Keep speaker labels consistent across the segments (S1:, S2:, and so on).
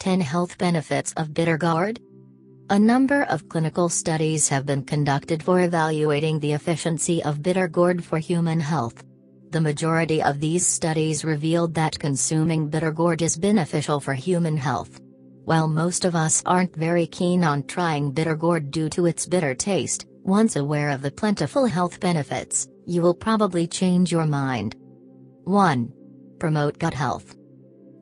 S1: 10 health benefits of bitter gourd. A number of clinical studies have been conducted for evaluating the efficiency of bitter gourd for human health. The majority of these studies revealed that consuming bitter gourd is beneficial for human health. While most of us aren't very keen on trying bitter gourd due to its bitter taste, once aware of the plentiful health benefits, you will probably change your mind. 1. Promote gut health.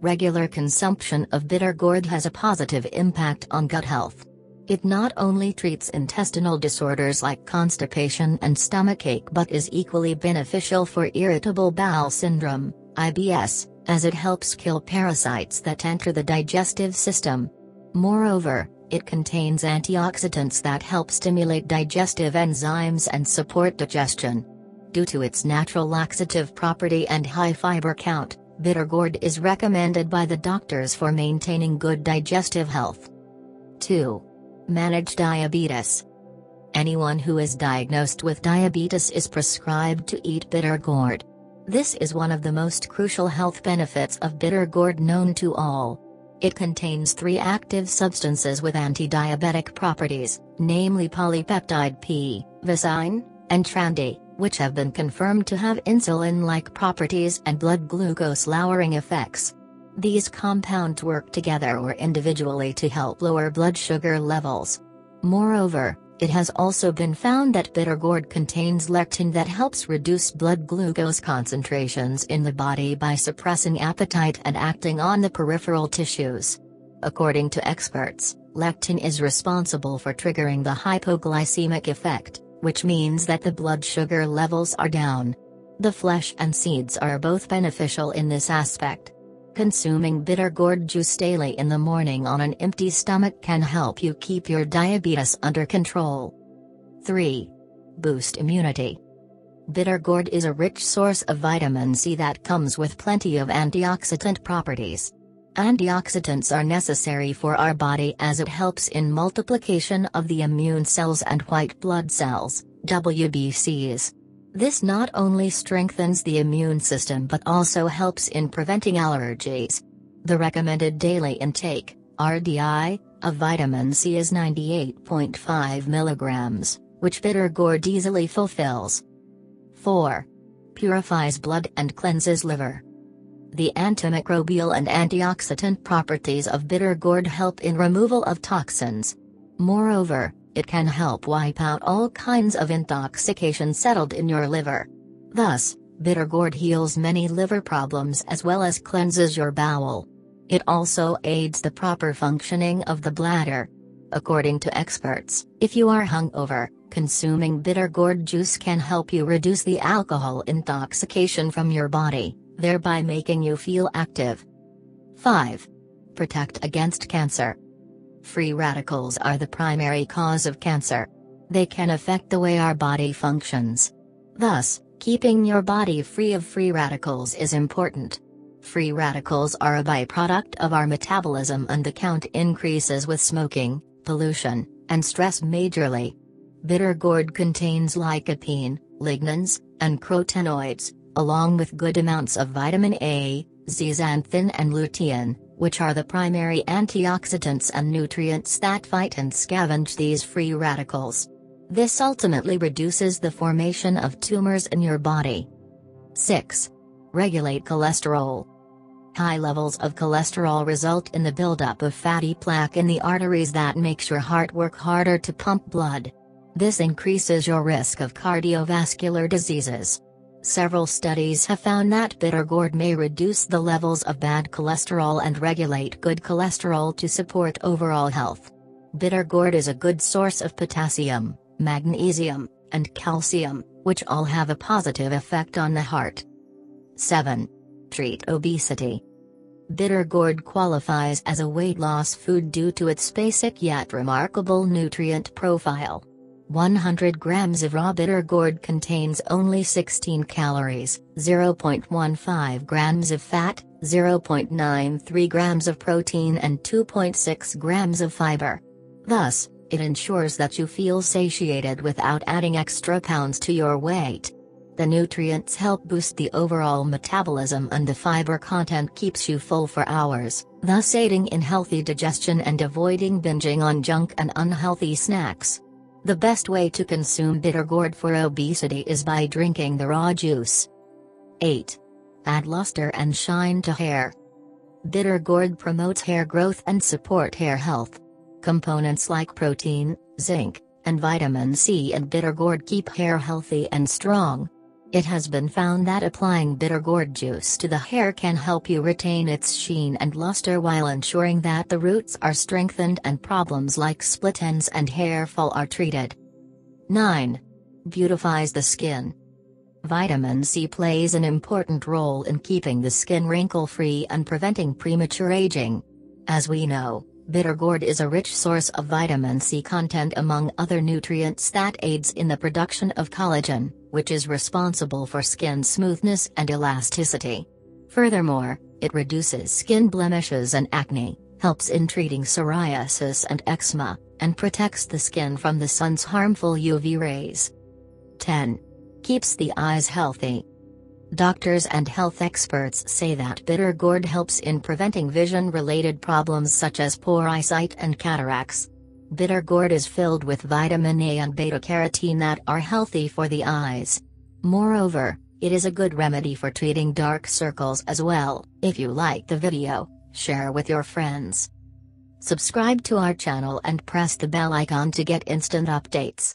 S1: Regular consumption of bitter gourd has a positive impact on gut health. It not only treats intestinal disorders like constipation and stomachache but is equally beneficial for irritable bowel syndrome, IBS, as it helps kill parasites that enter the digestive system. Moreover, it contains antioxidants that help stimulate digestive enzymes and support digestion. Due to its natural laxative property and high fiber count, bitter gourd is recommended by the doctors for maintaining good digestive health. 2. Manage diabetes. Anyone who is diagnosed with diabetes is prescribed to eat bitter gourd. This is one of the most crucial health benefits of bitter gourd known to all. It contains 3 active substances with anti-diabetic properties, namely polypeptide P, visine, and trandy, which have been confirmed to have insulin-like properties and blood glucose lowering effects. These compounds work together or individually to help lower blood sugar levels. Moreover, it has also been found that bitter gourd contains lectin that helps reduce blood glucose concentrations in the body by suppressing appetite and acting on the peripheral tissues. According to experts, lectin is responsible for triggering the hypoglycemic effect, which means that the blood sugar levels are down. The flesh and seeds are both beneficial in this aspect. Consuming bitter gourd juice daily in the morning on an empty stomach can help you keep your diabetes under control. 3. Boost immunity. Bitter gourd is a rich source of vitamin C that comes with plenty of antioxidant properties. Antioxidants are necessary for our body as it helps in multiplication of the immune cells and white blood cells, WBCs. This not only strengthens the immune system but also helps in preventing allergies. The recommended daily intake, RDI, of vitamin C is 98.5 mg, which bitter gourd easily fulfills. 4. Purifies blood and cleanses liver. The antimicrobial and antioxidant properties of bitter gourd help in removal of toxins. Moreover, it can help wipe out all kinds of intoxication settled in your liver. Thus, bitter gourd heals many liver problems as well as cleanses your bowel. It also aids the proper functioning of the bladder. According to experts, if you are hungover, consuming bitter gourd juice can help you reduce the alcohol intoxication from your body, thereby making you feel active. 5. Protect against cancer. Free radicals are the primary cause of cancer. They can affect the way our body functions. Thus, keeping your body free of free radicals is important. Free radicals are a byproduct of our metabolism and the count increases with smoking, pollution, and stress majorly. Bitter gourd contains lycopene, lignans, and carotenoids, along with good amounts of vitamin A, zeaxanthin and lutein, which are the primary antioxidants and nutrients that fight and scavenge these free radicals. This ultimately reduces the formation of tumors in your body. 6. Regulate cholesterol. High levels of cholesterol result in the buildup of fatty plaque in the arteries that makes your heart work harder to pump blood. This increases your risk of cardiovascular diseases. Several studies have found that bitter gourd may reduce the levels of bad cholesterol and regulate good cholesterol to support overall health. Bitter gourd is a good source of potassium, magnesium, and calcium, which all have a positive effect on the heart. 7. Treat obesity. Bitter gourd qualifies as a weight loss food due to its basic yet remarkable nutrient profile. 100 grams of raw bitter gourd contains only 16 calories, 0.15 grams of fat, 0.93 grams of protein and 2.6 grams of fiber. Thus, it ensures that you feel satiated without adding extra pounds to your weight. The nutrients help boost the overall metabolism and the fiber content keeps you full for hours, thus aiding in healthy digestion and avoiding binging on junk and unhealthy snacks. The best way to consume bitter gourd for obesity is by drinking the raw juice. 8. Add luster and shine to hair. Bitter gourd promotes hair growth and support hair health. Components like protein, zinc, and vitamin C in bitter gourd keep hair healthy and strong. It has been found that applying bitter gourd juice to the hair can help you retain its sheen and luster while ensuring that the roots are strengthened and problems like split ends and hair fall are treated. 9. Beautifies the skin. Vitamin C plays an important role in keeping the skin wrinkle-free and preventing premature aging. As we know, bitter gourd is a rich source of vitamin C content among other nutrients that aids in the production of collagen, which is responsible for skin smoothness and elasticity. Furthermore, it reduces skin blemishes and acne, helps in treating psoriasis and eczema, and protects the skin from the sun's harmful UV rays. 10. Keeps the eyes healthy. Doctors and health experts say that bitter gourd helps in preventing vision-related problems such as poor eyesight and cataracts. Bitter gourd is filled with vitamin A and beta-carotene that are healthy for the eyes. Moreover, it is a good remedy for treating dark circles as well. If you like the video, share with your friends. Subscribe to our channel and press the bell icon to get instant updates.